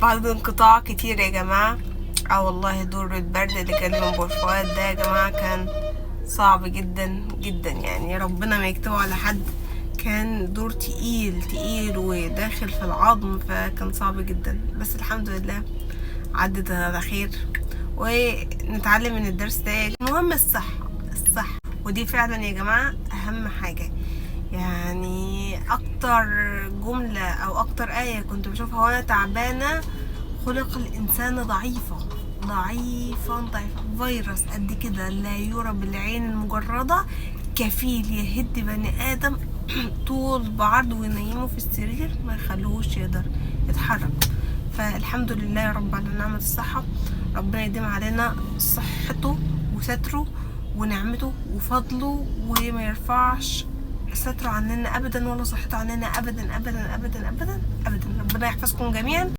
بعد انقطاع كتير يا جماعة. والله دور البرد اللي كان من بورفؤاد ده يا جماعة كان صعب جدا جدا، يعني ربنا ما يكتبه على حد. كان دور تقيل تقيل وداخل في العظم، فكان صعب جدا، بس الحمد لله عدت على خير. ونتعلم من الدرس ده. المهم الصحة، الصحة، ودي فعلا يا جماعة أهم حاجة. يعني أكتر جملة أو أكتر آية كنت بشوفها وأنا تعبانة: خلق الإنسان ضعيفا ضعيفا ضعيفا. فيروس قد كده لا يرى بالعين المجردة كفيل يهد بني آدم طول بعرض وينيمه في السرير ما يخلوهوش يقدر يتحرك. فالحمد لله يا رب على نعمة الصحة. ربنا يديم علينا صحته وستره ونعمته وفضله، وما يرفعش ستره عننا أبدا ولا صحته عننا أبدا أبدا أبدا أبدا أبدا. ربنا يحفظكم جميعا.